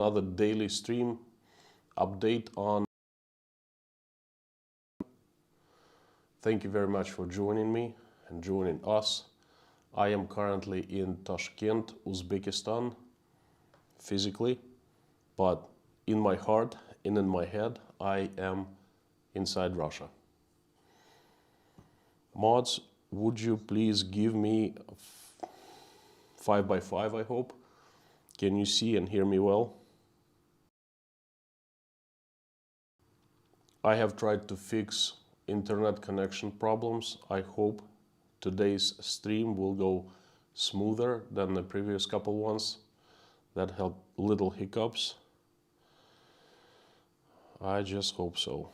Another daily stream update on. Thank you very much for joining me and joining us. I am currently in Tashkent, Uzbekistan, physically, but in my heart and in my head, I am inside Russia. Mods, would you please give me 5x5, I hope? Can you see and hear me well? I have tried to fix internet connection problems. I hope today's stream will go smoother than the previous couple ones that had little hiccups. I just hope so.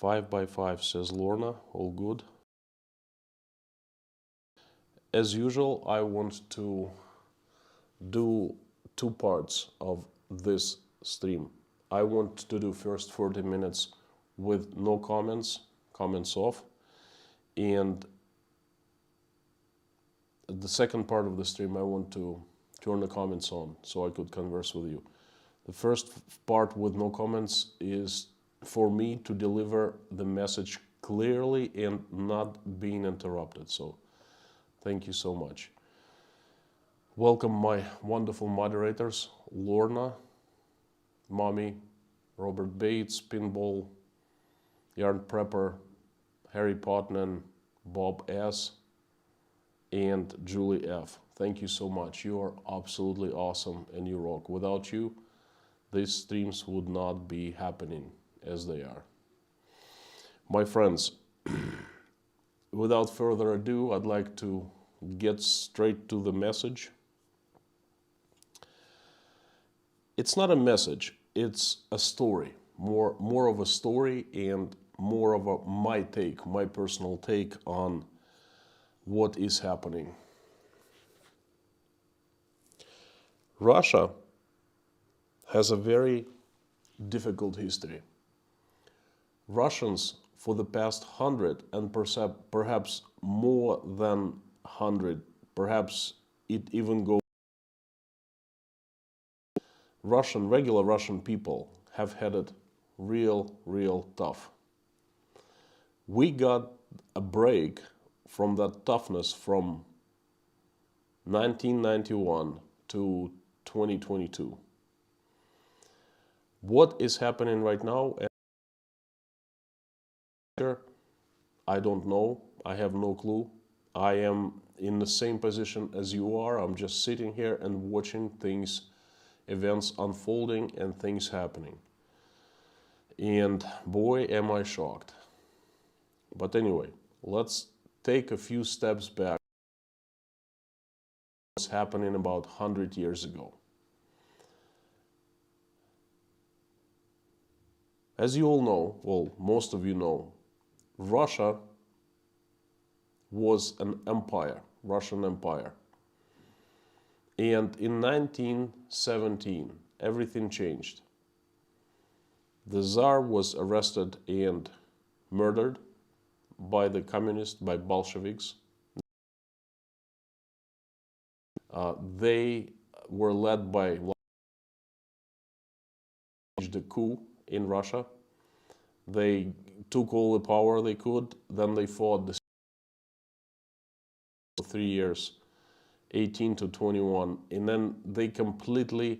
5x5 says Lorna, all good. As usual, I want to do two parts of this stream. I want to do first 40 minutes with no comments, comments off, and the second part of the stream I want to turn the comments on so I could converse with you. The first part with no comments is for me to deliver the message clearly and not being interrupted. So thank you so much. Welcome my wonderful moderators, Lorna, Mommy, Robert Bates, Pinball, Yarn Prepper, Harry Potman, Bob S, and Julie F. Thank you so much. You are absolutely awesome and you rock. Without you, these streams would not be happening as they are. My friends, without further ado, I'd like to get straight to the message. It's not a message, it's a story. More of a story and more of my take, my personal take on what is happening. Russia has a very difficult history. Russians for the past 100 and perhaps more than 100, perhaps it even goes. Regular Russian people have had it real tough. We got a break from that toughness from 1991 to 2022. What is happening right now? I don't know. I have no clue. I am in the same position as you are. I'm just sitting here and watching things, events unfolding and things happening. And boy, am I shocked. But anyway, let's take a few steps back. What's happening about 100 years ago. As you all know, well, most of you know, Russia was an empire, Russian Empire. And in 1917, everything changed. The Tsar was arrested and murdered by the communists, by Bolsheviks. They were led by the coup in Russia. They took all the power they could, then they fought the 3 years, 18 to 21, and then they completely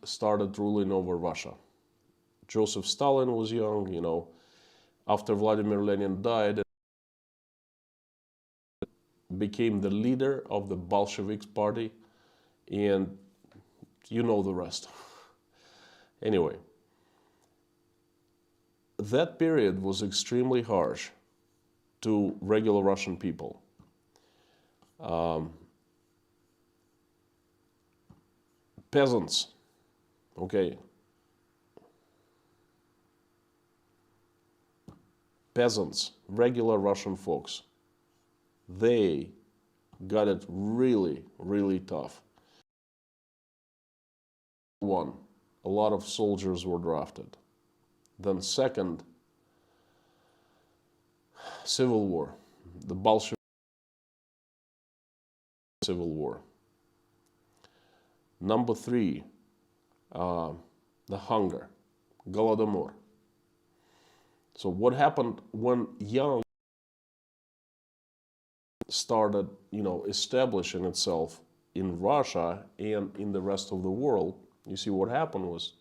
started ruling over Russia. Joseph Stalin was young, you know, after Vladimir Lenin died, became the leader of the Bolshevik party, and you know the rest. Anyway, that period was extremely harsh to regular Russian people. Peasants, okay, peasants, regular Russian folks, they got it really tough. One, a lot of soldiers were drafted. Then second, civil war. The Bolsheviks civil war. Number 3, the hunger, Golodomor. So what happened when young started, establishing itself in Russia and in the rest of the world? You see, what happened was,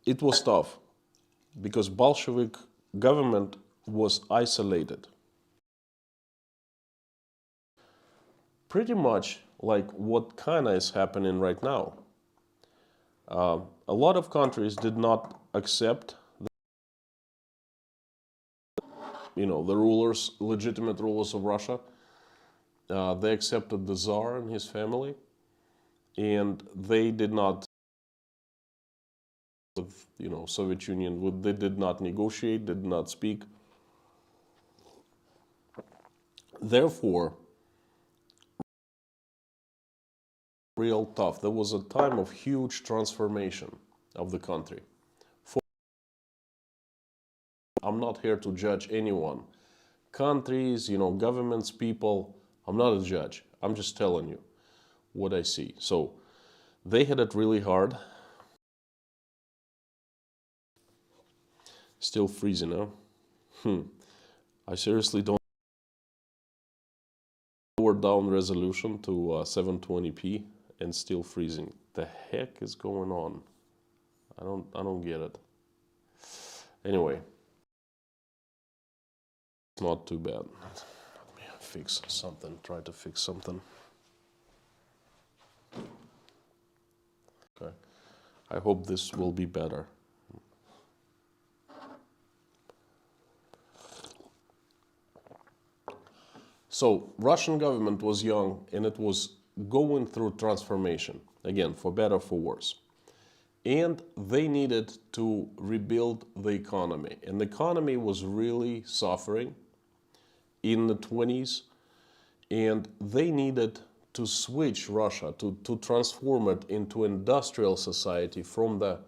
it was tough because Bolshevik government was isolated. Pretty much like what kind of is happening right now. A lot of countries did not accept the rulers, legitimate rulers of Russia. They accepted the Tsar and his family, and they did not, with Soviet Union, they did not negotiate, did not speak. Therefore, real tough. There was a time of huge transformation of the country. I'm not here to judge anyone. Countries, governments, people, I'm not a judge. I'm just telling you what I see. So they had it really hard. Still freezing, huh? I seriously don't lower down resolution to 720p and still freezing. The heck is going on? I don't get it. Anyway, it's not too bad. Let me fix something, try to fix something. Okay. I hope this will be better. So, Russian government was young and it was going through transformation, again, for better, for worse. And they needed to rebuild the economy. And the economy was really suffering in the 20s. And they needed to switch Russia, to transform it into industrial society from the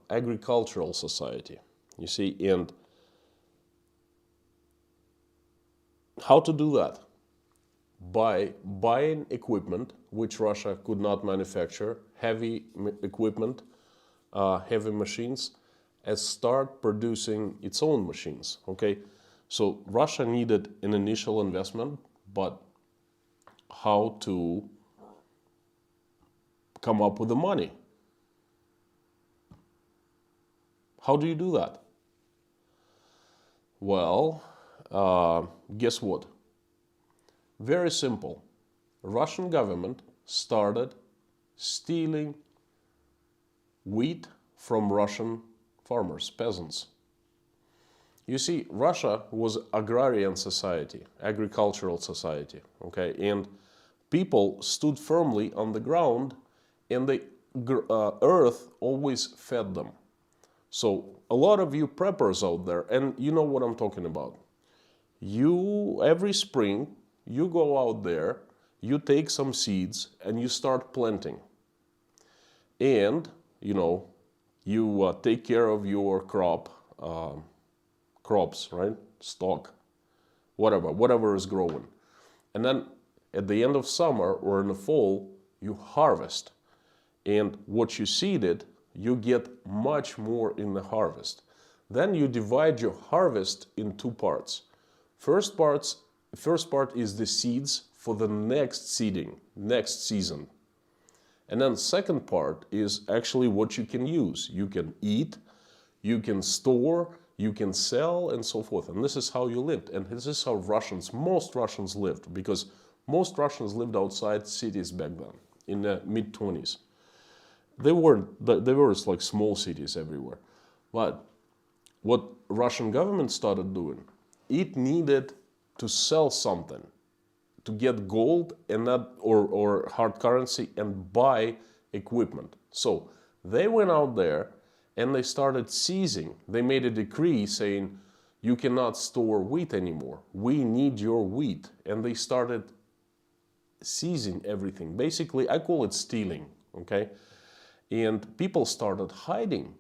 agricultural society. You see, and how to do that? By buying equipment which Russia could not manufacture, heavy equipment, heavy machines, and start producing its own machines, okay? So Russia needed an initial investment, but how to come up with the money? How do you do that? Well, guess what? Very simple. Russian government started stealing wheat from Russian farmers, peasants. You see, Russia was agrarian society, agricultural society, okay? And people stood firmly on the ground and the earth always fed them. So a lot of you preppers out there, and you know what I'm talking about. Every spring, you go out there, you take some seeds and you start planting. And, you take care of your crops, right? Stock, whatever is growing. And then at the end of summer or in the fall, you harvest. And what you seeded, you get much more in the harvest. Then you divide your harvest in 2 parts. First part is the seeds for the next seeding, next season. And then second part is actually what you can use. You can eat, you can store, you can sell, and so forth. And this is how you lived. And this is how most Russians lived, because most Russians lived outside cities back then, in the mid-20s. There were like small cities everywhere. But what Russian government started doing, it needed to sell something, to get gold and or hard currency and buy equipment. So they went out there and they started seizing. They made a decree saying, you cannot store wheat anymore. We need your wheat. And they started seizing everything. Basically, I call it stealing, okay? And people started hiding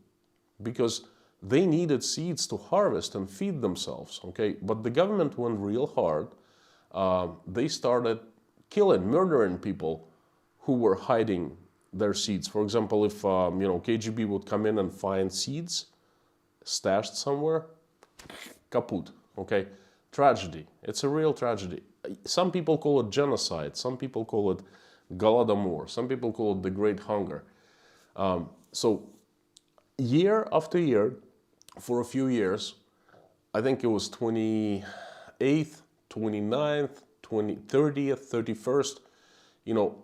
because they needed seeds to harvest and feed themselves, okay? But the government went real hard. they started killing, murdering people who were hiding their seeds. For example, if KGB would come in and find seeds stashed somewhere, kaput. Okay, tragedy. It's a real tragedy. Some people call it genocide. Some people call it Golodomor. Some people call it the Great Hunger. So year after year, for a few years, I think it was 28th, 29th, 30th, 31st,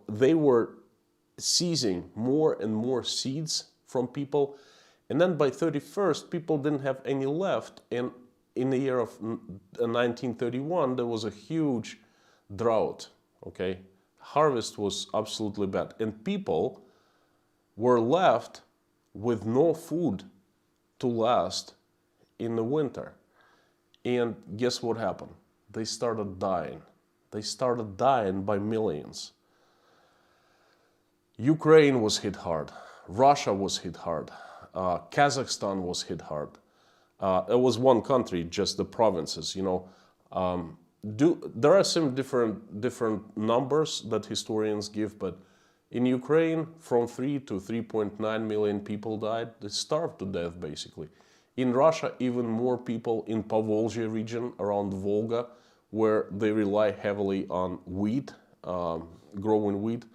they were seizing more and more seeds from people. And then by 31st, people didn't have any left. And in the year of 1931, there was a huge drought, okay? Harvest was absolutely bad. And people were left with no food to last in the winter. And guess what happened? They started dying. They started dying by millions. Ukraine was hit hard. Russia was hit hard. Kazakhstan was hit hard. It was one country, just the provinces, there are some different numbers that historians give, but in Ukraine, from 3 to 3.9 million people died. They starved to death, basically. In Russia, even more people in Povolzhia region around Volga, where they rely heavily on wheat, growing wheat.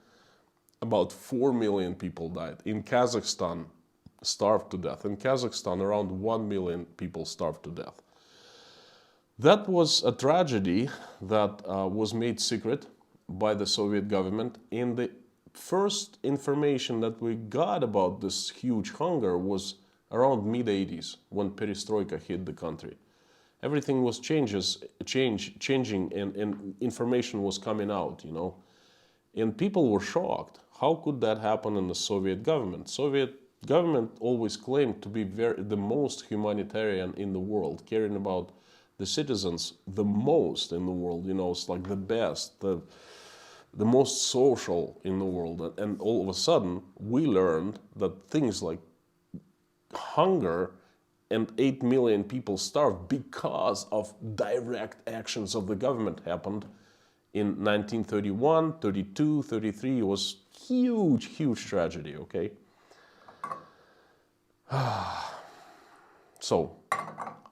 About 4 million people died. In Kazakhstan, starved to death. In Kazakhstan, around 1 million people starved to death. That was a tragedy that was made secret by the Soviet government. And the first information that we got about this huge hunger was around mid-80s, when perestroika hit the country. Everything was changing, and information was coming out, And people were shocked. How could that happen in the Soviet government? Soviet government always claimed to be the most humanitarian in the world, caring about the citizens the most in the world. It's like the best, the most social in the world. And all of a sudden, we learned that things like hunger and 8 million people starved because of direct actions of the government happened in 1931, 32, 33. It was huge tragedy, okay? So,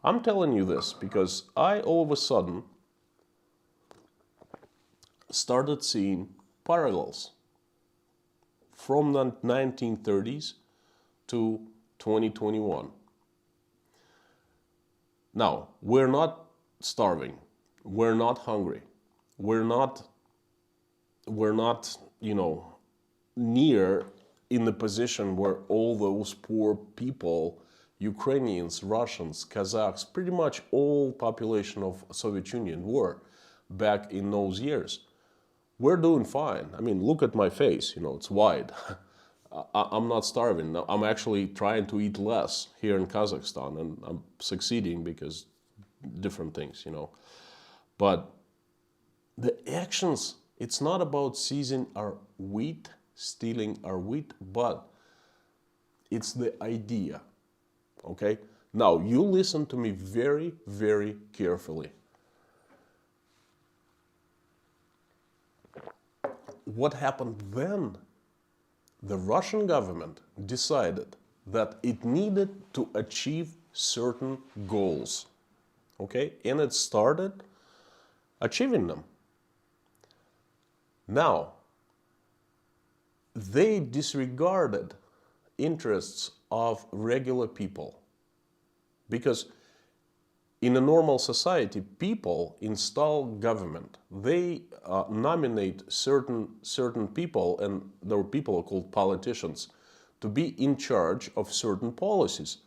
I'm telling you this because I all of a sudden started seeing parallels from the 1930s to 2021. Now, we're not starving. We're not hungry. We're not, near in the position where all those poor people, Ukrainians, Russians, Kazakhs, pretty much all population of Soviet Union were back in those years. We're doing fine. I mean, look at my face, it's wide. I'm not starving. I'm actually trying to eat less here in Kazakhstan, and I'm succeeding because different things, But the actions, it's not about seizing our wheat, stealing our wheat, but it's the idea, okay? Now, you listen to me very, very carefully. What happened then? The Russian government decided that it needed to achieve certain goals, okay? And it started achieving them. Now, they disregarded interests of regular people, because in a normal society, people install government. They nominate certain people, and their people are called politicians, to be in charge of certain policies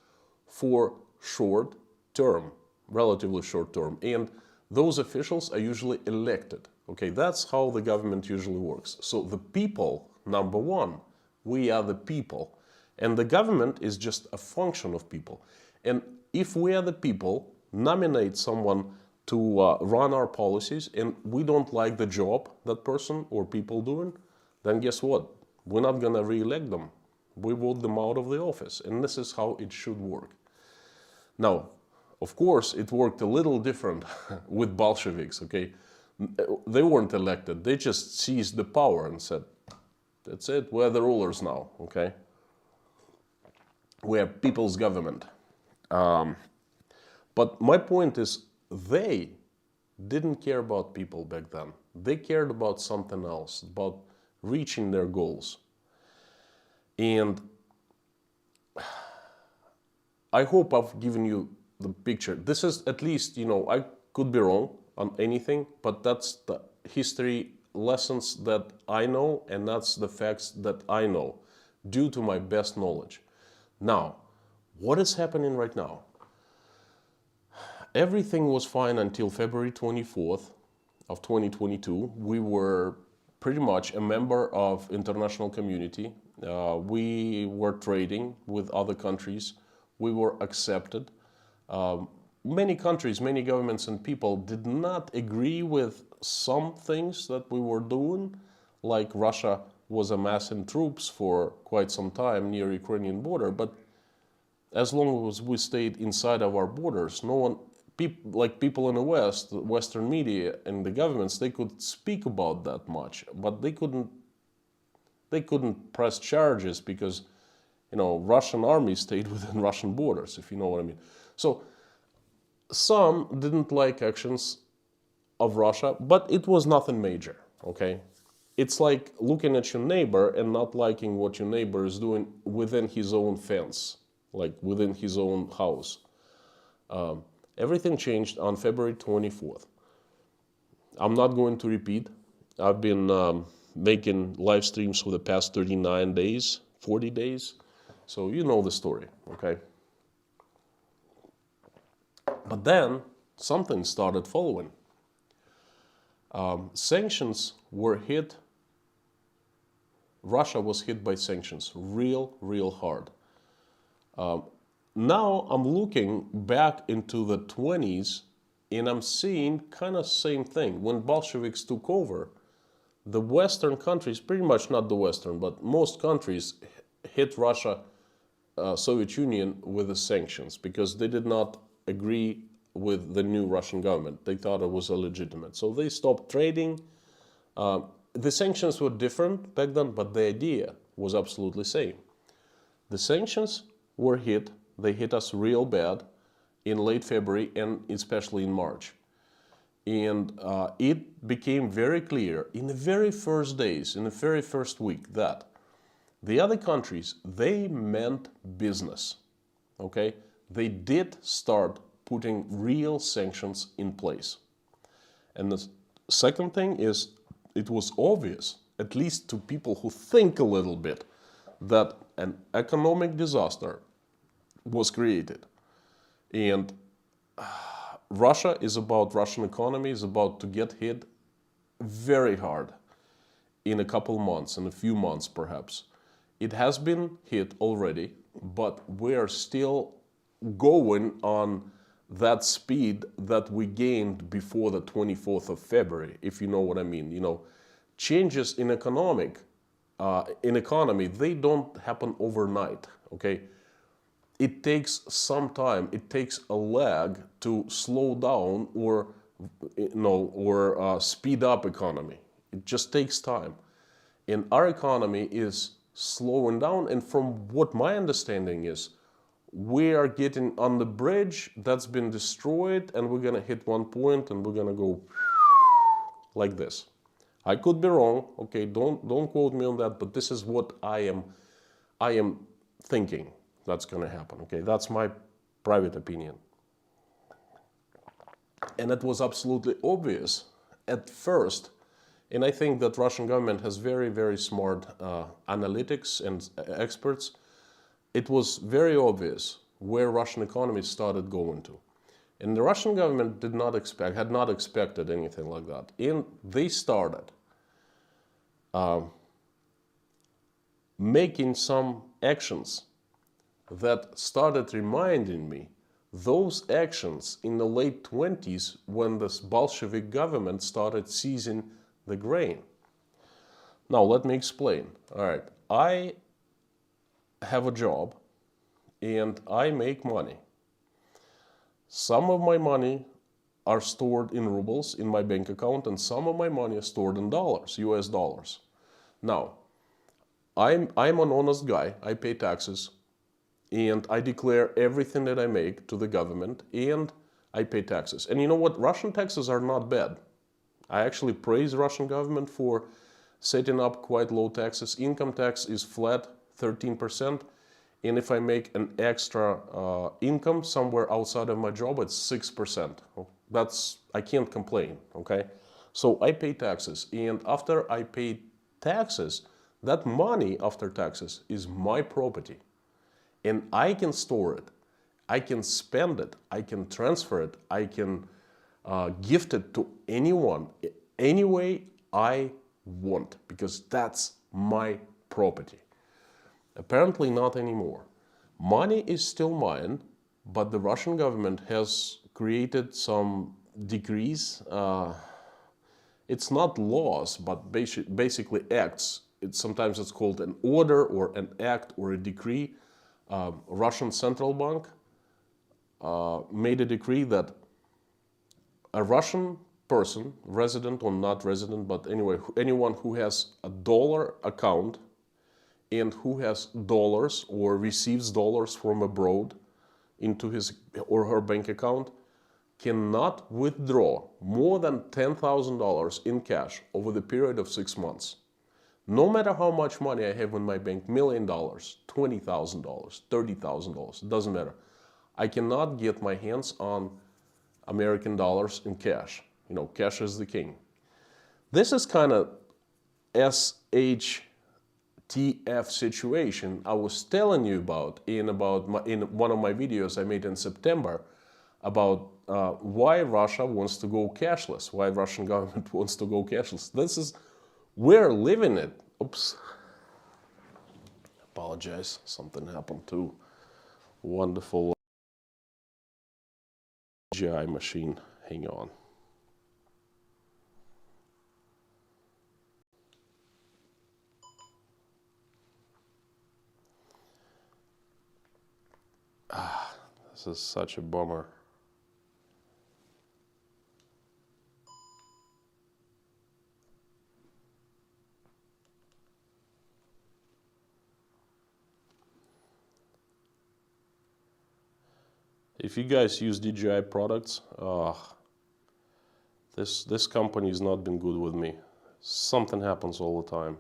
for short term, relatively short term. And those officials are usually elected. Okay, that's how the government usually works. So the people, number one, we are the people. And the government is just a function of people. And if we are the people, nominate someone to run our policies, and we don't like the job that person or people doing, then guess what? We're not gonna re-elect them. We vote them out of the office. And this is how it should work. Now, of course, it worked a little different with Bolsheviks, okay? They weren't elected. They just seized the power and said, that's it, we're the rulers now, okay? We're people's government. But my point is, they didn't care about people back then. They cared about something else, about reaching their goals. And I hope I've given you the picture. This is at least, I could be wrong on anything, but that's the history lessons that I know, and that's the facts that I know, due to my best knowledge. Now, what is happening right now? Everything was fine until February 24th of 2022. We were pretty much a member of international community. We were trading with other countries. We were accepted. Many countries, many governments and people did not agree with some things that we were doing, like Russia was amassing troops for quite some time near Ukrainian border. But as long as we stayed inside of our borders, no one, people in the West, the Western media and the governments, they could speak about that much, but they couldn't press charges because, Russian army stayed within Russian borders, if you know what I mean. So some didn't like actions of Russia, but it was nothing major, okay? It's like looking at your neighbor and not liking what your neighbor is doing within his own fence, like within his own house. Everything changed on February 24th. I'm not going to repeat. I've been making live streams for the past 39 days, 40 days. So you know the story, okay? But then something started following. Sanctions were hit. Russia was hit by sanctions real hard. Now I'm looking back into the 20s and I'm seeing kind of same thing. When Bolsheviks took over, the Western countries, pretty much not the Western, but most countries hit Russia, Soviet Union with the sanctions because they did not agree with the new Russian government. They thought it was illegitimate. So they stopped trading. The sanctions were different back then, but the idea was absolutely same. The sanctions were hit. They hit us real bad in late February and especially in March. And it became very clear in the very first days, in the very first week, that the other countries, they meant business, okay? They did start putting real sanctions in place. And the second thing is, it was obvious, at least to people who think a little bit, that an economic disaster was created. And Russian economy is about to get hit very hard in a couple months, in a few months perhaps. It has been hit already, but we are still going on that speed that we gained before the 24th of February, if you know what I mean. Changes in economy, they don't happen overnight, okay? It takes some time. It takes a lag to slow down or speed up economy. It just takes time. And our economy is slowing down. And from what my understanding is, we are getting on the bridge that's been destroyed, and we're gonna hit one point, and we're gonna go like this. I could be wrong. Okay, don't quote me on that. But this is what I am thinking that's going to happen. Okay, that's my private opinion. And it was absolutely obvious at first. And I think that Russian government has very smart analytics and experts. It was very obvious where Russian economy started going to. And the Russian government had not expected anything like that. And they started making some actions that started reminding me those actions in the late 20s when this Bolshevik government started seizing the grain. Now, let me explain. All right, I have a job and I make money. Some of my money are stored in rubles in my bank account, and some of my money is stored in dollars, US dollars. Now, I'm an honest guy. I pay taxes, and I declare everything that I make to the government, and I pay taxes. And you know what? Russian taxes are not bad. I actually praise Russian government for setting up quite low taxes. Income tax is flat, 13%. And if I make an extra income somewhere outside of my job, it's 6%. I can't complain, okay? So I pay taxes, and after I pay taxes, that money after taxes is my property. And I can store it, I can spend it, I can transfer it, I can gift it to anyone, any way I want, because that's my property. Apparently not anymore. Money is still mine, but the Russian government has created some decrees. It's not laws, but basically acts. Sometimes it's called an order or an act or a decree. Russian Central Bank made a decree that a Russian person, resident or not resident, but anyway, anyone who has a dollar account and who has dollars or receives dollars from abroad into his or her bank account cannot withdraw more than $10,000 in cash over the period of 6 months. No matter how much money I have in my bank, $1 million, $20,000, $30,000, it doesn't matter. I cannot get my hands on American dollars in cash. You know, cash is the king. This is kind of SHTF situation I was telling you about in one of my videos I made in September about why Russia wants to go cashless, why Russian government wants to go cashless. We're living it. Oops. Apologize, something happened to wonderful GI machine. Hang on. This is such a bummer. If you guys use DJI products, this company has not been good with me. Something happens all the time.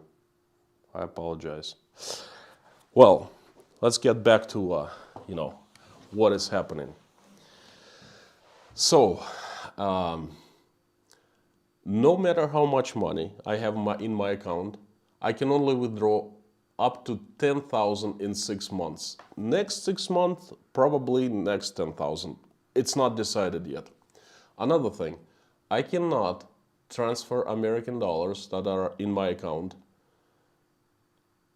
I apologize. Well, let's get back to what is happening. So, no matter how much money I have in my account, I can only withdraw up to 10,000 in 6 months. Next 6 months, probably next 10,000. It's not decided yet. Another thing, I cannot transfer American dollars that are in my account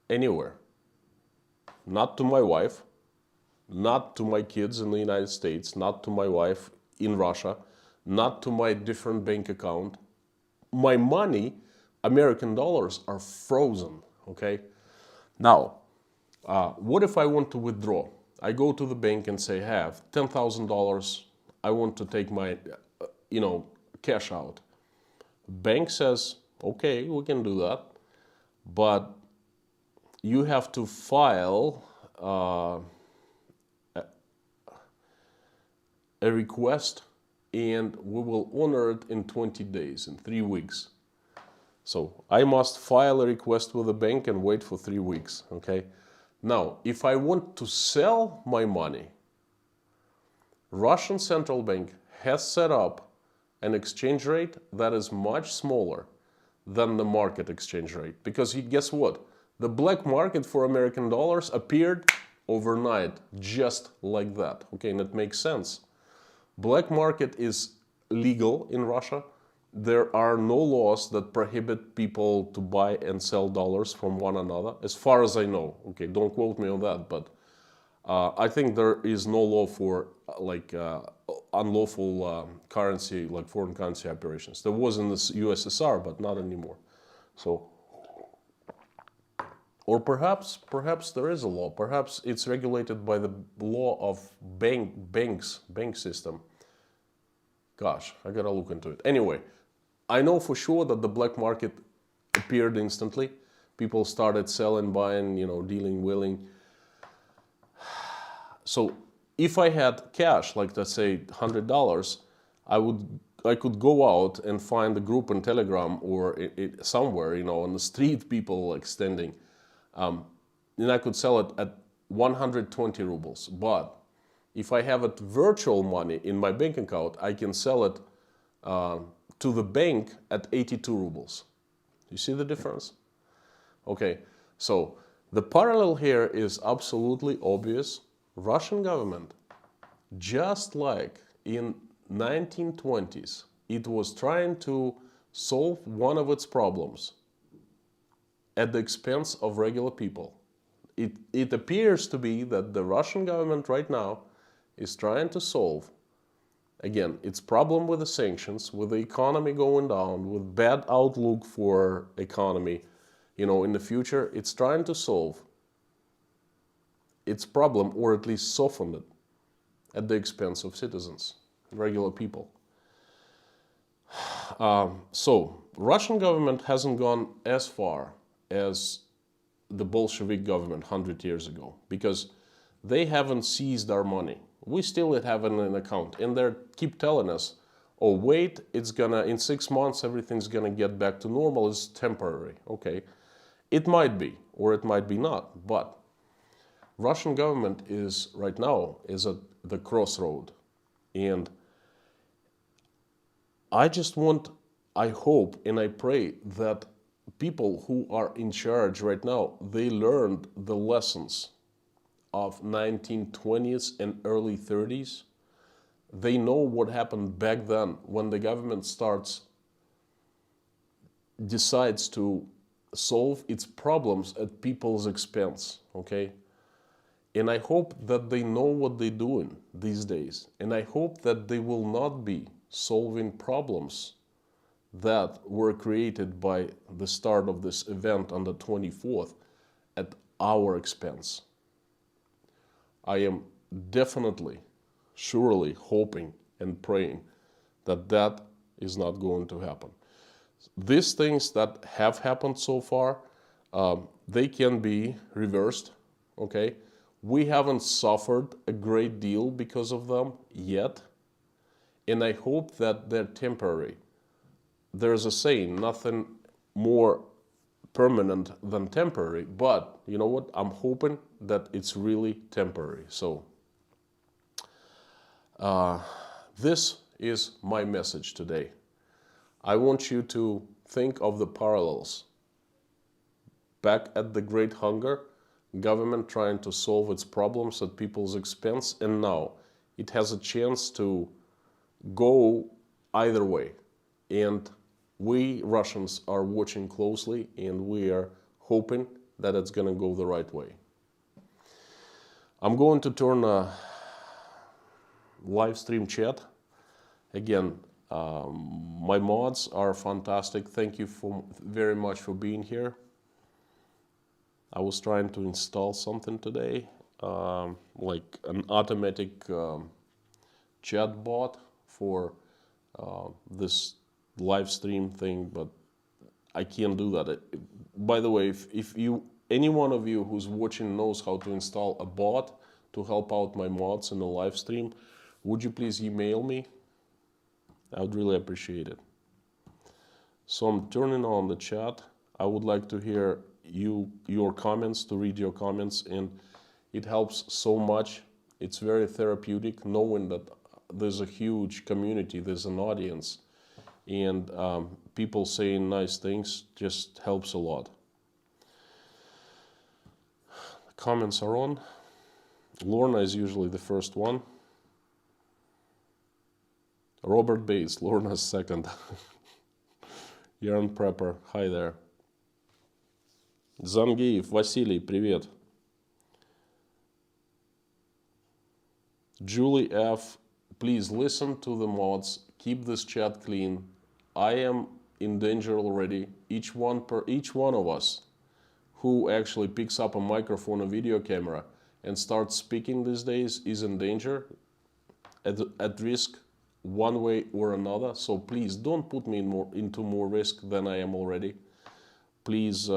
anywhere. Not to my wife, not to my kids in the United States, not to my wife in Russia, not to my different bank account. My money, American dollars, are frozen, okay? Now, what if I want to withdraw? I go to the bank and say, I have $10,000, I want to take my, cash out. Bank says, okay, we can do that, but you have to file a request, and we will honor it in 20 days, in 3 weeks. So I must file a request with the bank and wait for 3 weeks, okay? Now, if I want to sell my money, Russian Central Bank has set up an exchange rate that is much smaller than the market exchange rate. Because guess what? The black market for American dollars appeared overnight, just like that, okay? And it makes sense. Black market is legal in Russia. There are no laws that prohibit people to buy and sell dollars from one another, as far as I know. Okay, don't quote me on that, but I think there is no law for unlawful currency, like foreign currency operations. There was in the USSR, but not anymore. So, or perhaps there is a law. Perhaps it's regulated by the law of bank system. Gosh, I gotta look into it. Anyway, I know for sure that the black market appeared instantly. People started selling, buying, dealing, willing. So if I had cash, like let's say $100, I could go out and find a group on Telegram or somewhere, on the street, people like standing, and I could sell it at 120 rubles. But if I have it virtual money in my bank account, I can sell it to the bank at 82 rubles. You see the difference? Okay, so the parallel here is absolutely obvious. Russian government, just like in 1920s, it was trying to solve one of its problems at the expense of regular people. It appears to be that the Russian government right now is trying to solve, again, its problem with the sanctions, with the economy going down, with bad outlook for economy, in the future. It's trying to solve its problem, or at least soften it, at the expense of citizens, regular people. So Russian government hasn't gone as far as the Bolshevik government 100 years ago, because they haven't seized our money. We still have it in an account, and they keep telling us, oh wait, in 6 months everything's gonna get back to normal, it's temporary. Okay, it might be, or it might be not, but Russian government is right now at the crossroad, and I hope and I pray that people who are in charge right now, they learned the lessons of 1920s and early 30s. They know what happened back then when the government decides to solve its problems at people's expense, okay? And I hope that they know what they're doing these days. And I hope that they will not be solving problems that were created by the start of this event on the 24th at our expense. I am definitely, surely hoping and praying that that is not going to happen. These things that have happened so far, they can be reversed, okay? We haven't suffered a great deal because of them yet, and I hope that they're temporary. There's a saying, nothing more permanent than temporary, but you know what? I'm hoping that it's really temporary. So this is my message today. I want you to think of the parallels. Back at the Great Hunger, government trying to solve its problems at people's expense, and now it has a chance to go either way. And we Russians are watching closely, and we are hoping that it's going to go the right way. I'm going to turn a live stream chat. Again, my mods are fantastic. Thank you very much for being here. I was trying to install something today, like an automatic chat bot for this live stream thing, but I can't do that. By the way, if any one of you who's watching knows how to install a bot to help out my mods in the live stream, would you please email me? I would really appreciate it. So I'm turning on the chat. I would like to hear your comments, to read your comments, and it helps so much. It's very therapeutic knowing that there's a huge community, there's an audience, and people saying nice things just helps a lot. The comments are on. Lorna is usually the first one. Robert Bates, Lorna's second. Yarn Prepper, hi there. Zangiев, Василий, привет. Julie F, please listen to the mods, keep this chat clean. I am in danger already. Each one of us who actually picks up a microphone or video camera and starts speaking these days is in danger, at risk one way or another. So please don't put me into more risk than I am already. Please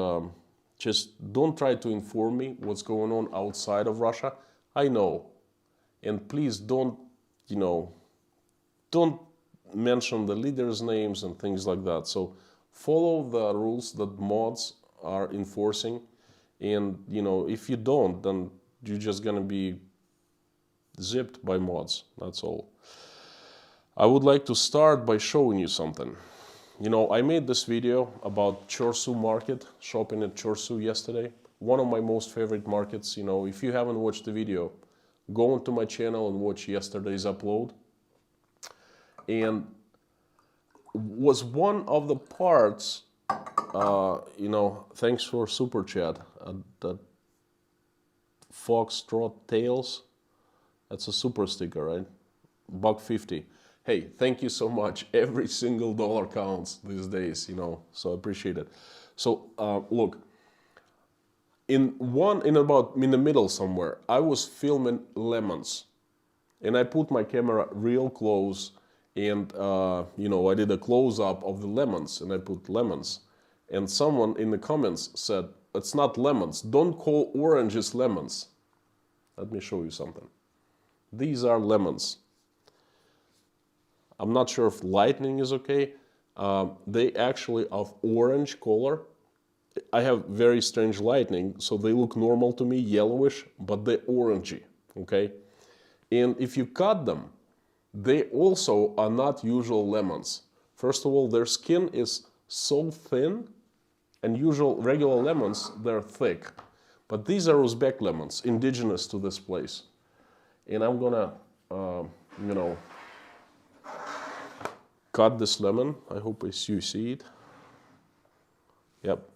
just don't try to inform me what's going on outside of Russia. I know. And please don't, don't mention the leaders' names and things like that. So follow the rules that mods are enforcing. And, if you don't, then you're just going to be zipped by mods. That's all. I would like to start by showing you something. I made this video about Chorsu market, shopping at Chorsu yesterday. One of my most favorite markets. If you haven't watched the video, go onto my channel and watch yesterday's upload. And was one of the parts, thanks for super chat, that Foxtrot Tails, that's a super sticker, right? $1.50. Hey, thank you so much. Every single dollar counts these days, so I appreciate it. So look, in the middle somewhere, I was filming lemons, and I put my camera real close, and I did a close-up of the lemons, and I put lemons, and someone in the comments said, it's not lemons, don't call oranges lemons. Let me show you something. These are lemons. I'm not sure if lighting is okay. They actually of orange color. I have very strange lighting, so they look normal to me, yellowish, but they're orangey, okay? And if you cut them, they also are not usual lemons. First of all, their skin is so thin, and regular lemons, they're thick. But these are Uzbek lemons, indigenous to this place. And I'm gonna, cut this lemon. I hope you see it. Yep.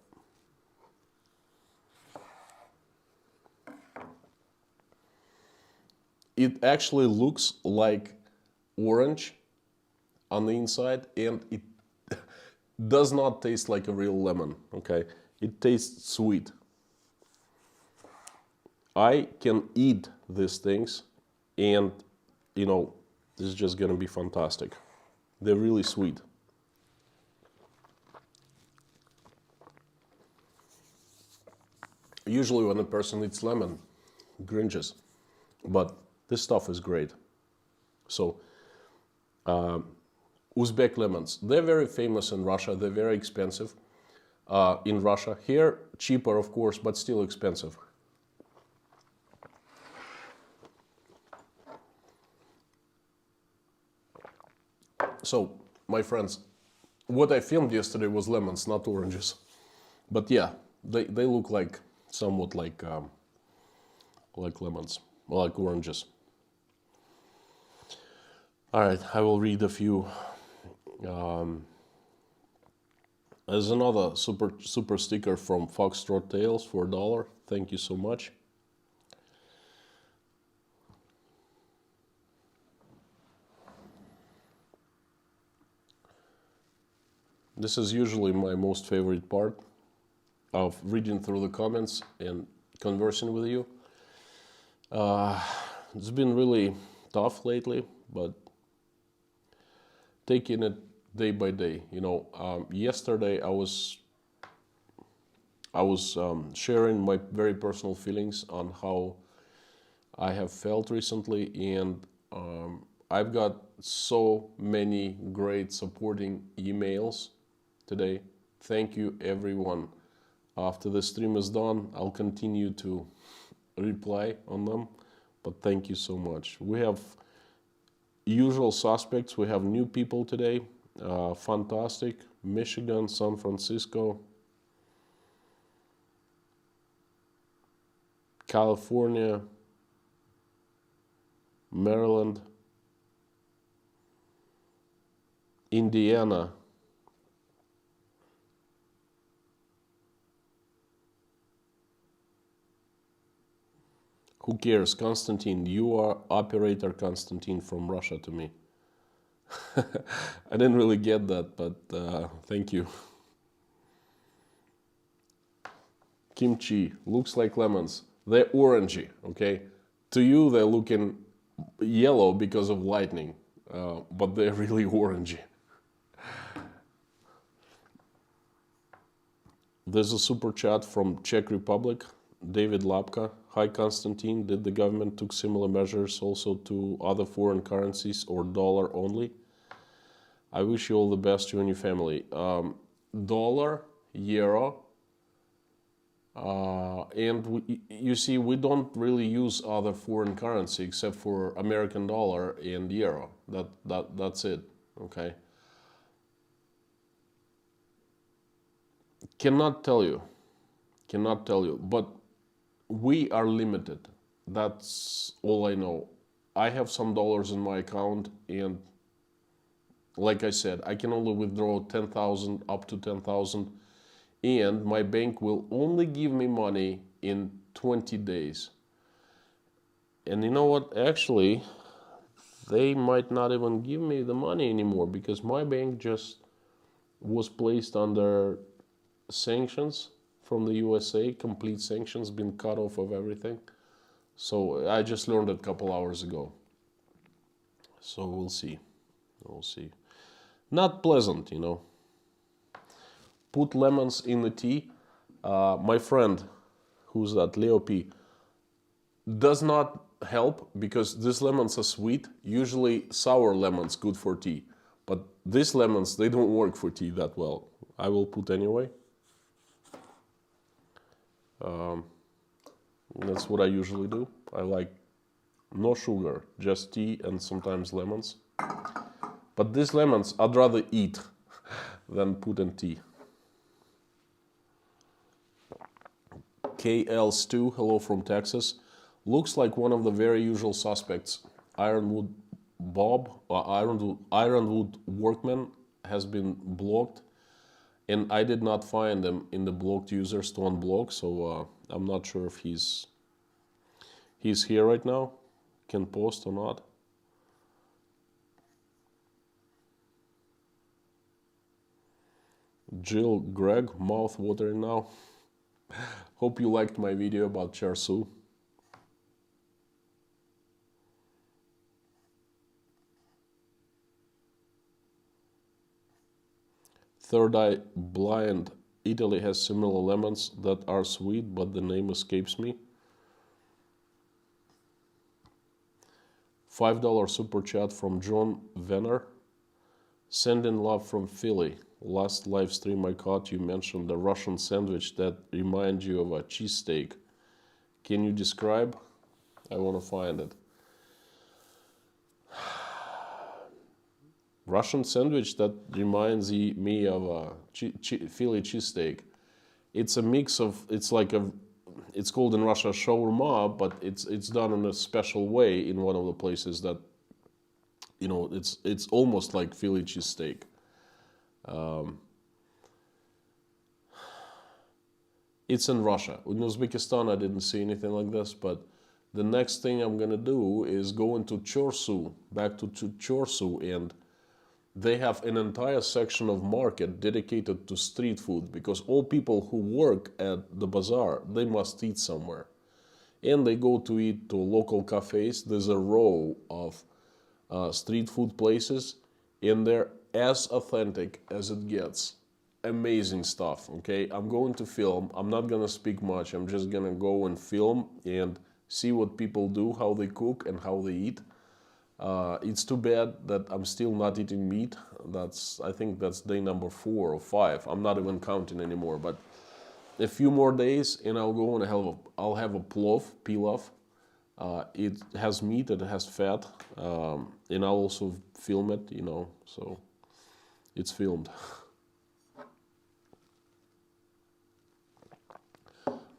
It actually looks like orange on the inside, and it does not taste like a real lemon, okay? It tastes sweet. I can eat these things, and, this is just gonna be fantastic. They're really sweet. Usually when a person eats lemon, it cringes, but this stuff is great. So, Uzbek lemons, they're very famous in Russia. They're very expensive in Russia. Here, cheaper, of course, but still expensive. So, my friends, what I filmed yesterday was lemons, not oranges. But yeah, they look like somewhat like lemons, like oranges. All right, I will read a few. There's another super sticker from Foxtrot Tails for $1. Thank you so much. This is usually my most favorite part of reading through the comments and conversing with you. It's been really tough lately, but taking it day by day. Yesterday I was sharing my very personal feelings on how I have felt recently, and I've got so many great supporting emails today. Thank you, everyone. After the stream is done, I'll continue to reply on them, but thank you so much. We have usual suspects. We have new people today. Fantastic. Michigan, San Francisco, California, Maryland, Indiana, who cares? Konstantin, you are operator Konstantin from Russia to me. I didn't really get that, but thank you. Kimchi, looks like lemons. They're orangey, okay? To you, they're looking yellow because of lightning. but they're really orangey. There's a super chat from Czech Republic, David Lapka. Hi Konstantin, did the government took similar measures also to other foreign currencies or dollar only? I wish you all the best, you and your family. Dollar, euro, and you see, we don't really use other foreign currency except for American dollar and euro. That's it. Okay. Cannot tell you, but we are limited. That's all I know. I have some dollars in my account, and like I said, I can only withdraw 10,000 up to 10,000, and my bank will only give me money in 20 days. And you know what? Actually, they might not even give me the money anymore because my bank just was placed under sanctions from the USA, complete sanctions, been cut off of everything. So I just learned it a couple hours ago. So we'll see. We'll see. Not pleasant, you know. Put lemons in the tea. My friend, who's that, Leo P, does not help because these lemons are sweet. Usually sour lemons good for tea. But these lemons, they don't work for tea that well. I will put anyway. That's what I usually do. I like no sugar, just tea and sometimes lemons. But these lemons I'd rather eat than put in tea. KL Stew, hello from Texas. Looks like one of the very usual suspects. Ironwood Bob, Ironwood Workman has been blocked. And I did not find him in the blocked users to unblock, so I'm not sure if he's here right now, can post or not. Jill Greg, mouth watering now. Hope you liked my video about char siu. Third Eye Blind, Italy has similar lemons that are sweet, but the name escapes me. $5 super chat from John Venner. Send in love from Philly. Last live stream I caught, you mentioned the Russian sandwich that reminds you of a cheesesteak. Can you describe? I want to find it. Russian sandwich that reminds me of a Philly cheesesteak. It's a mix of, it's called in Russia shawarma, but it's done in a special way in one of the places that, you know, it's almost like Philly cheesesteak. It's in Russia. In Uzbekistan, I didn't see anything like this, but the next thing I'm gonna do is go into Chorsu, back to Chorsu, and they have an entire section of market dedicated to street food because all people who work at the bazaar, they must eat somewhere. And they go to eat to local cafes. There's a row of street food places and they're as authentic as it gets. Amazing stuff, okay? I'm going to film. I'm not gonna speak much. I'm just gonna go and film and see what people do, how they cook and how they eat. It's too bad that I'm still not eating meat. I think that's day number 4 or 5. I'm not even counting anymore. But a few more days, and I'll go and I'll have a pilaf. It has meat, it has fat, and I'll also film it. You know, so it's filmed.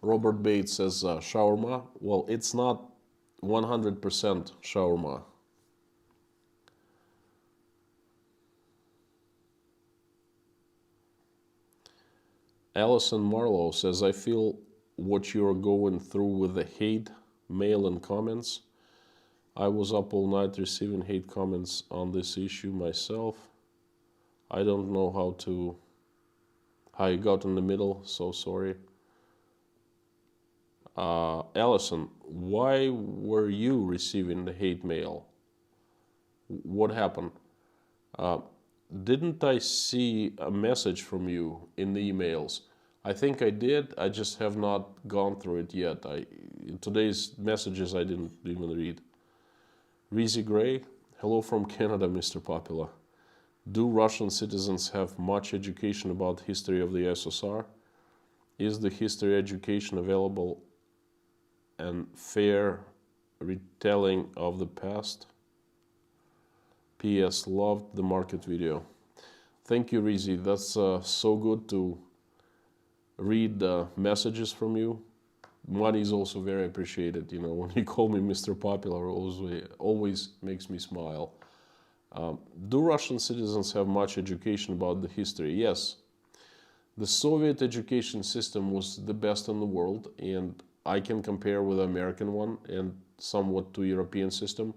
Robert Bates says shawarma. Well, it's not 100% shawarma. Allison Marlowe says, I feel what you're going through with the hate mail and comments. I was up all night receiving hate comments on this issue myself. I don't know how you got in the middle, so sorry. Allison, why were you receiving the hate mail? What happened? Uh, didn't I see a message from you in the emails? I think I did. I just have not gone through it yet. Today's messages I didn't even read. Reezy Gray, hello from Canada, Mr. Popular. Do Russian citizens have much education about history of the USSR? Is the history education available and fair retelling of the past? P.S. Loved the market video. Thank you, Reezy. That's so good to read messages from you. Money is also very appreciated. You know, when you call me Mr. Popular, always makes me smile. Do Russian citizens have much education about the history? Yes. The Soviet education system was the best in the world, and I can compare with the American one and somewhat to European system.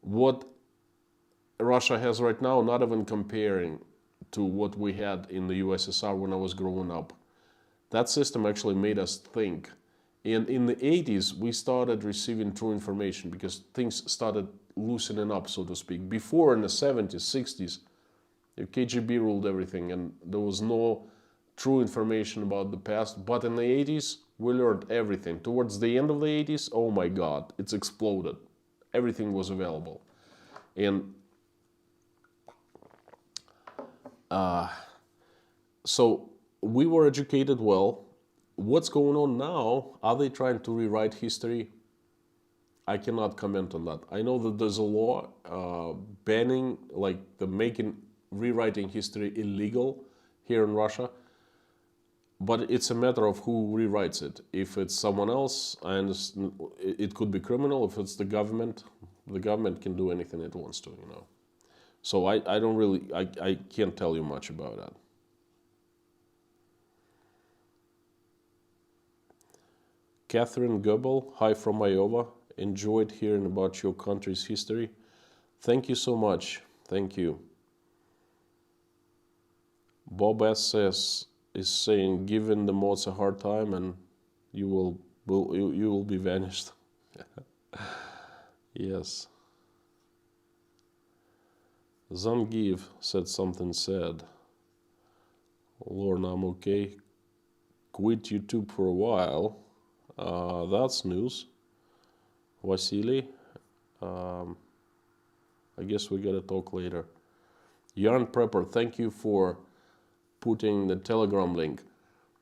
What Russia has right now, not even comparing to what we had in the USSR when I was growing up. That system actually made us think. And in the 80s, we started receiving true information because things started loosening up, so to speak. Before, in the 70s, 60s, the KGB ruled everything and there was no true information about the past. But in the 80s, we learned everything. Towards the end of the 80s, oh my God, it's exploded. Everything was available. And so we were educated well. What's going on now? Are they trying to rewrite history? I cannot comment on that. I know that there's a law banning, like rewriting history illegal here in Russia. But it's a matter of who rewrites it. If it's someone else, I understand it could be criminal. If it's the government can do anything it wants to, you know. So I don't really, I can't tell you much about that. Catherine Goebel, hi from Iowa. Enjoyed hearing about your country's history. Thank you so much. Thank you. Bob S. is saying, giving the mods a hard time and you will be vanished. Yes. Zangiv said something sad. Lorna, I'm okay. Quit YouTube for a while. That's news. Vasily, I guess we gotta talk later. Yarn Prepper, thank you for putting the Telegram link.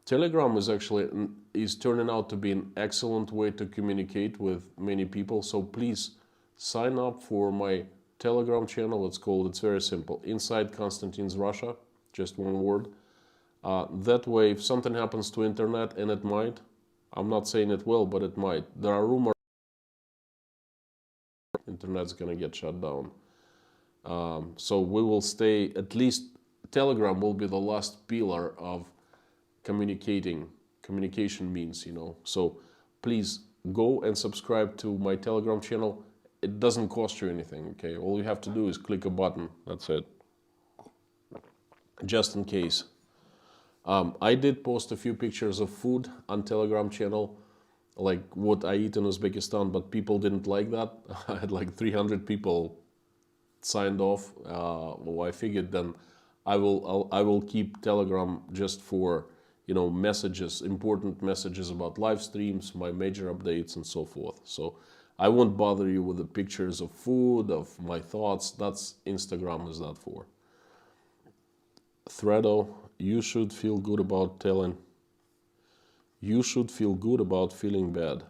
Telegram is turning out to be an excellent way to communicate with many people. So please sign up for my Telegram channel. It's very simple. Inside Konstantin's Russia, just one word. That way, if something happens to internet, and it might, I'm not saying it will, but it might. There are rumors internet's gonna get shut down. So we will stay, at least Telegram will be the last pillar of communication means, you know. So please go and subscribe to my Telegram channel. It doesn't cost you anything, okay? All you have to do is click a button. That's it. Just in case. I did post a few pictures of food on Telegram channel, like what I eat in Uzbekistan, but people didn't like that. I had like 300 people signed off. Well, I figured then I will keep Telegram just for, you know, messages, important messages about live streams, my major updates and so forth. So I won't bother you with the pictures of food, of my thoughts. That's Instagram is that for. Threado, you should feel good about telling. You should feel good about feeling bad.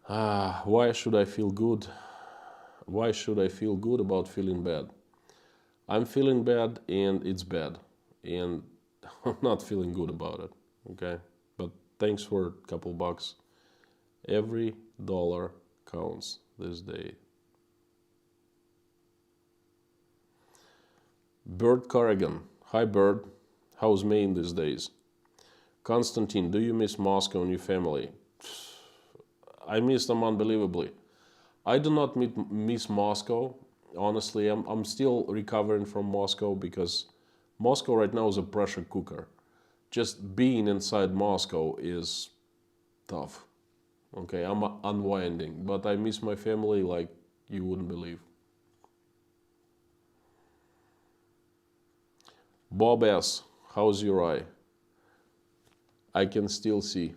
Why should I feel good? Why should I feel good about feeling bad? I'm feeling bad and it's bad. And I'm not feeling good about it. Okay? But thanks for a couple bucks. Every dollar counts this day. Bird Corrigan. Hi, Bird. How's Maine these days? Konstantin, do you miss Moscow and your family? I miss them unbelievably. I do not miss Moscow. Honestly, I'm still recovering from Moscow because Moscow right now is a pressure cooker. Just being inside Moscow is tough. Okay, I'm unwinding, but I miss my family like you wouldn't believe. Bob S., how's your eye? I can still see.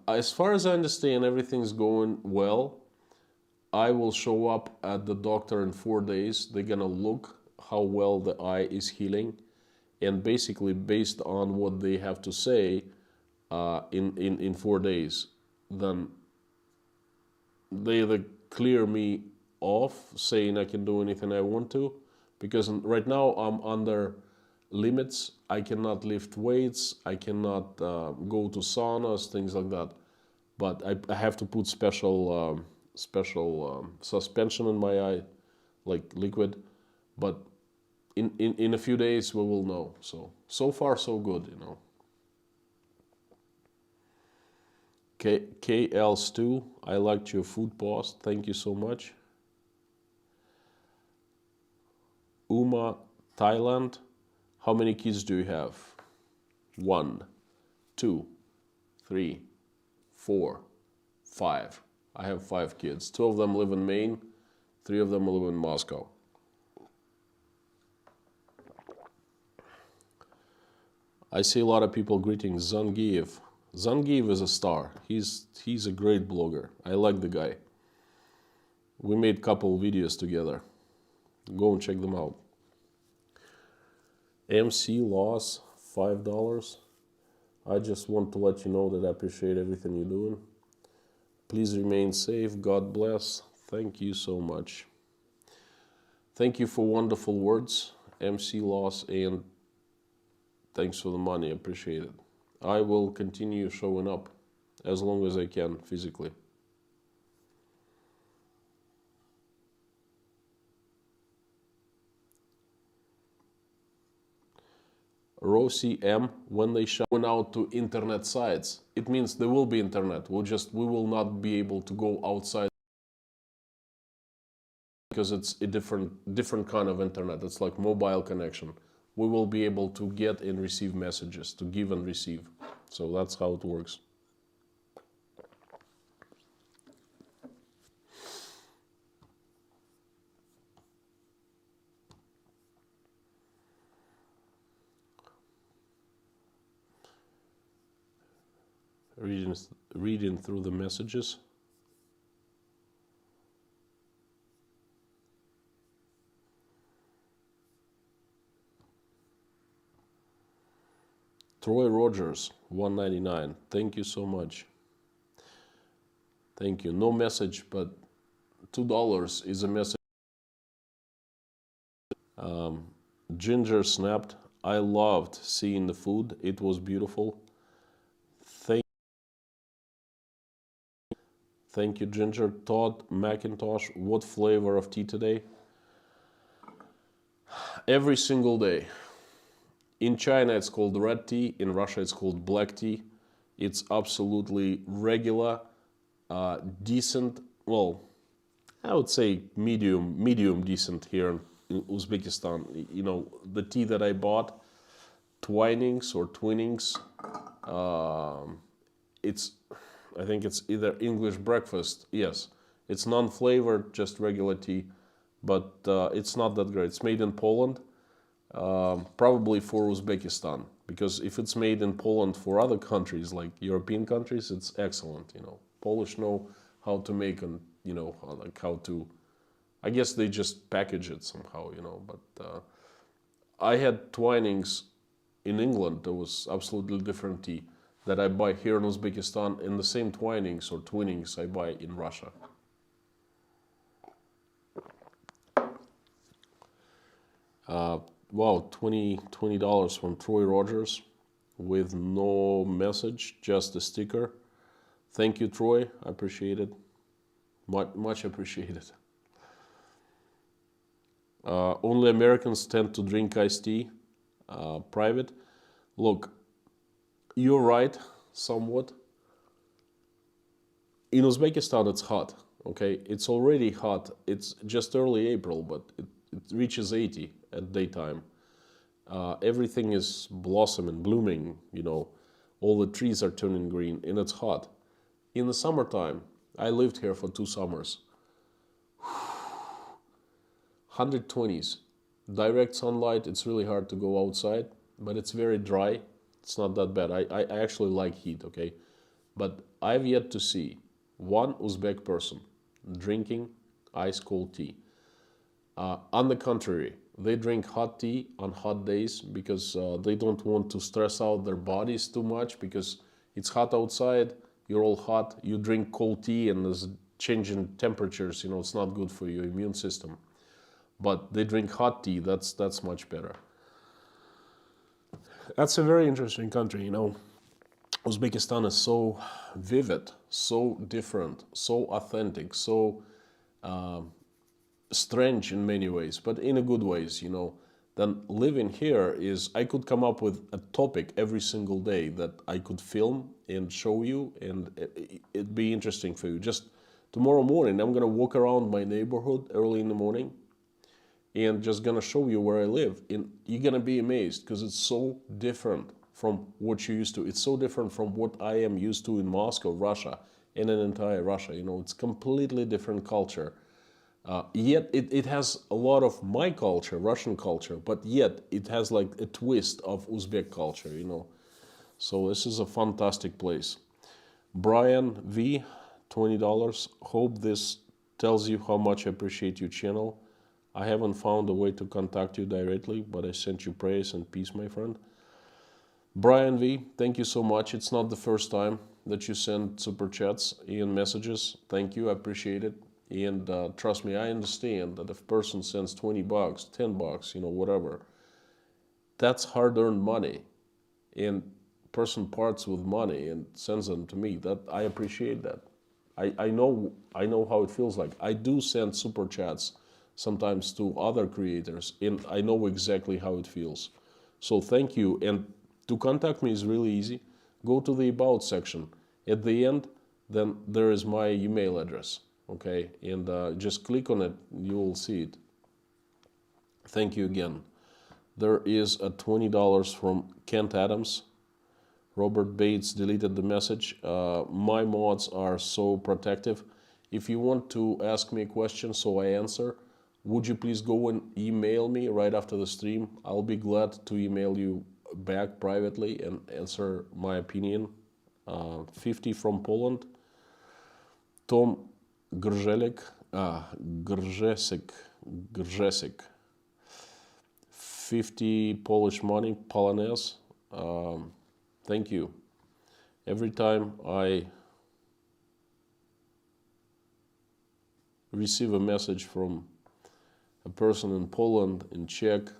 As far as I understand, everything's going well. I will show up at the doctor in 4 days. They're gonna look how well the eye is healing, and basically based on what they have to say in 4 days, then they either clear me off, saying I can do anything I want to, because right now I'm under limits. I cannot lift weights, I cannot go to saunas, things like that. But I have to put special suspension in my eye, like liquid. But in a few days we will know. So far so good, you know. KL Stew, I liked your food post. Thank you so much. Uma, Thailand, how many kids do you have? 1, 2, 3, 4, 5. I have 5 kids. 2 of them live in Maine, 3 of them live in Moscow. I see a lot of people greeting Zangief. Zangief is a star. He's a great blogger. I like the guy. We made a couple videos together. Go and check them out. MC loss $5. I just want to let you know that I appreciate everything you're doing. Please remain safe. God bless. Thank you so much. Thank you for wonderful words, MC loss, and thanks for the money. I appreciate it. I will continue showing up as long as I can physically. Rosie M, when they showing out to internet sites, it means there will be internet. We will not be able to go outside because it's a different kind of internet. It's like mobile connection. We will be able to get and receive messages, to give and receive. So that's how it works. Reading through the messages. Troy Rogers, $1.99. Thank you so much. Thank you. No message, but $2 is a message. Ginger snapped. I loved seeing the food. It was beautiful. Thank you, Ginger. Todd McIntosh, what flavor of tea today? Every single day. In China, it's called red tea. In Russia, it's called black tea. It's absolutely regular, decent. Well, I would say medium decent here in Uzbekistan. You know, the tea that I bought, Twinings or Twinnings, I think it's either English breakfast. Yes, it's non-flavored, just regular tea, but it's not that great. It's made in Poland, probably for Uzbekistan, because if it's made in Poland for other countries, like European countries, it's excellent. You know, Polish know how to make and you know how to. I guess they just package it somehow, you know. But I had Twinings in England. There was absolutely different tea that I buy here in Uzbekistan, and the same Twinings or Twinnings I buy in Russia. Wow, $20 from Troy Rogers with no message, just a sticker. Thank you, Troy. I appreciate it. Much appreciated. Only Americans tend to drink iced tea, private. Look, you're right, somewhat. In Uzbekistan, it's hot, okay? It's already hot. It's just early April, but it reaches 80 at daytime. Everything is blossoming, blooming, you know. All the trees are turning green, and it's hot. In the summertime, I lived here for 2 summers. 120s. Direct sunlight, it's really hard to go outside, but it's very dry. It's not that bad. I actually like heat, okay? But I've yet to see one Uzbek person drinking ice cold tea. On the contrary, they drink hot tea on hot days because they don't want to stress out their bodies too much because it's hot outside, you're all hot, you drink cold tea and there's change in temperatures, you know, it's not good for your immune system. But they drink hot tea, that's much better. That's a very interesting country, you know. Uzbekistan is so vivid, so different, so authentic, so strange in many ways, but in a good ways, you know. Then living here is, I could come up with a topic every single day that I could film and show you, and it'd be interesting for you. Just tomorrow morning, I'm gonna walk around my neighborhood early in the morning and just gonna show you where I live. And you're gonna be amazed because it's so different from what you're used to. It's so different from what I am used to in Moscow, Russia, and in entire Russia. You know, it's completely different culture. Yet it has a lot of my culture, Russian culture, but yet it has like a twist of Uzbek culture, you know. So this is a fantastic place. Brian V, $20. Hope this tells you how much I appreciate your channel. I haven't found a way to contact you directly, but I sent you praise and peace, my friend. Brian V, thank you so much. It's not the first time that you send super chats and messages. Thank you, I appreciate it. And trust me, I understand that if a person sends 20 bucks, 10 bucks, you know, whatever, that's hard-earned money. And person parts with money and sends them to me. That I appreciate that. I know how it feels like. I do send super chats sometimes to other creators, and I know exactly how it feels. So thank you. And to contact me is really easy. Go to the About section. At the end, then there is my email address. Okay, and just click on it, you will see it. Thank you again. There is a $20 from Kent Adams. Robert Bates deleted the message. My mods are so protective. If you want to ask me a question so I answer, would you please go and email me right after the stream? I'll be glad to email you back privately and answer my opinion. 50 from Poland. Tom Grzesik, Grzesik, 50 Polish money, Polonez. Thank you. Every time I receive a message from a person in Poland, in Czech,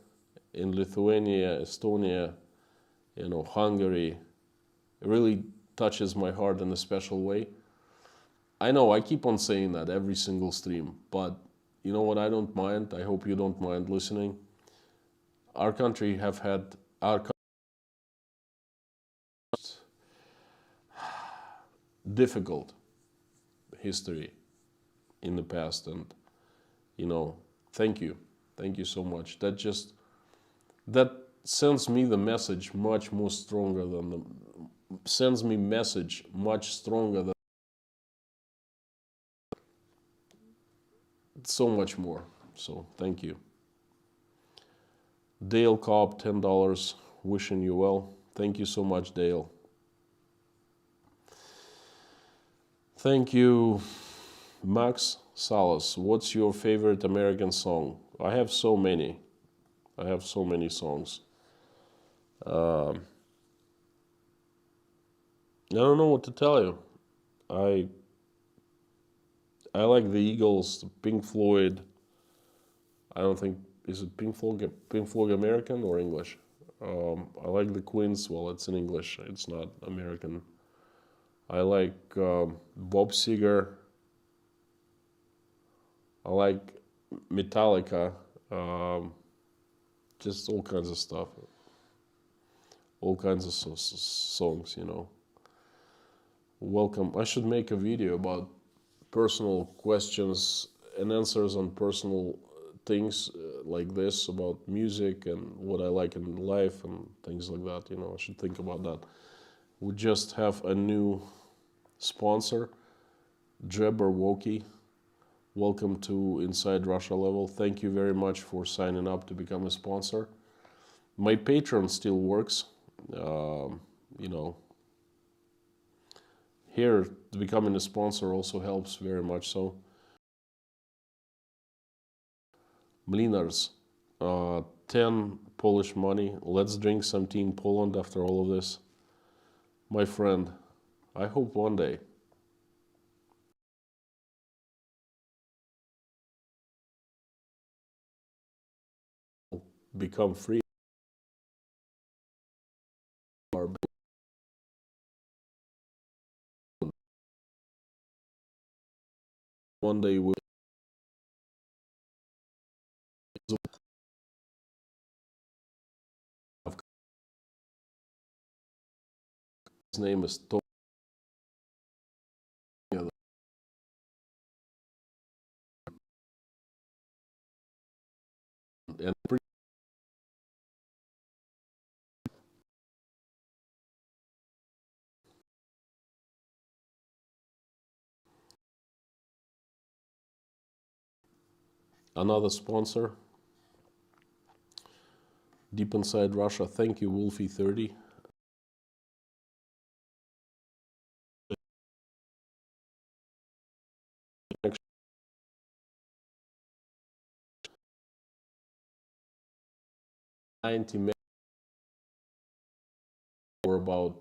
in Lithuania, Estonia, you know, Hungary, it really touches my heart in a special way. I know I keep on saying that every single stream, but you know what, I don't mind. I hope you don't mind listening. Our country have had difficult history in the past, and you know, thank you so much. That sends me the message much more stronger than sends me message much stronger than so much more. So thank you. Dale Cobb, $10, wishing you well. Thank you so much, Dale. Thank you, Max Salas. What's your favorite American song? I have so many. I have so many songs. I don't know what to tell you. I like the Eagles, Pink Floyd. I don't think, is it Pink Floyd American or English? I like the Queens. Well, it's in English. It's not American. I like Bob Seger. I like Metallica. Just all kinds of stuff. All kinds of songs, you know. Welcome. I should make a video about personal questions and answers on personal things like this, about music and what I like in life and things like that. You know, I should think about that. We just have a new sponsor, Jabberwocky. Welcome to Inside Russia Level. Thank you very much for signing up to become a sponsor. My Patreon still works. You know, here becoming a sponsor also helps very much so. Mlinars, 10 Polish money. Let's drink some tea in Poland after all of this. My friend, I hope one day become free. One day we'll. His name is Tom. And another sponsor, Deep Inside Russia. Thank you, Wolfie30. $90 or about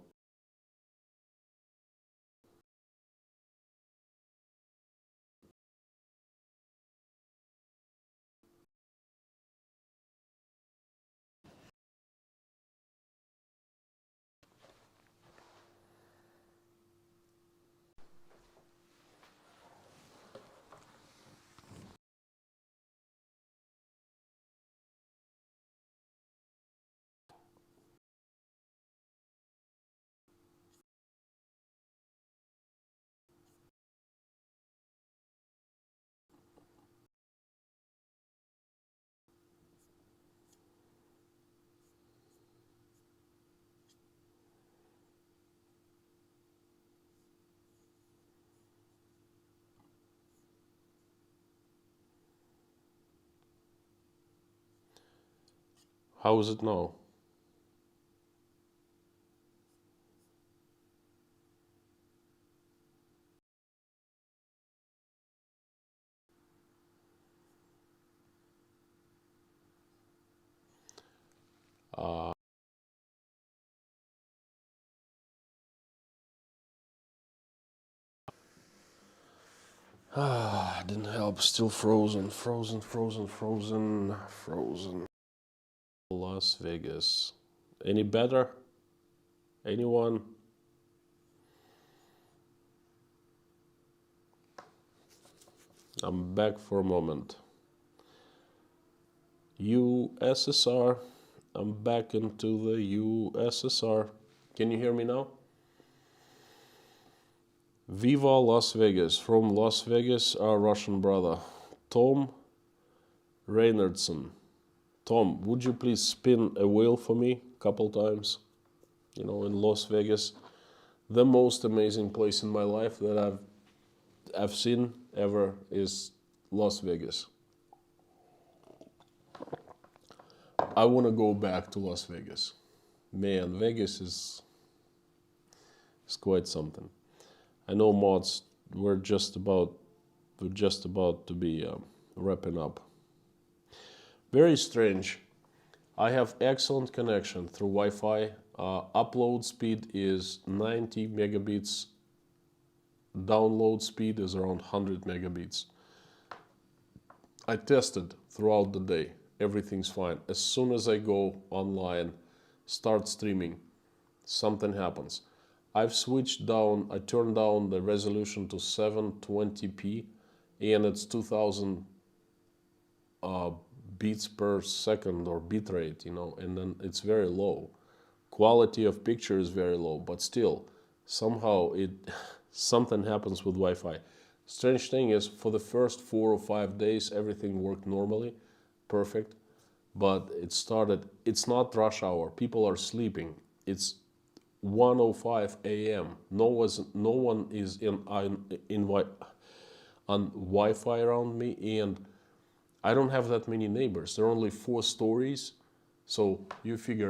how is it now? Didn't help. Still frozen. Las Vegas. Any better? Anyone? I'm back for a moment. USSR. I'm back into the USSR. Can you hear me now? Viva Las Vegas. From Las Vegas, our Russian brother, Tom Reynardson. Tom, would you please spin a wheel for me a couple times? You know, in Las Vegas, the most amazing place in my life that I've seen ever is Las Vegas. I want to go back to Las Vegas. Man, Vegas is quite something. I know mods, we're just about to be wrapping up. Very strange. I have excellent connection through Wi-Fi. Upload speed is 90 megabits. Download speed is around 100 megabits. I tested throughout the day. Everything's fine. As soon as I go online, start streaming, something happens. I've switched down, I turned down the resolution to 720p and it's 2000 beats per second or bit rate, you know, and then it's very low. Quality of picture is very low, but still, somehow something happens with Wi-Fi. Strange thing is, for the first 4 or 5 days, everything worked normally, perfect, but it's not rush hour. People are sleeping. It's 1:05 a.m. No one is on Wi-Fi around me, and I don't have that many neighbors. There are only 4 stories, so you figure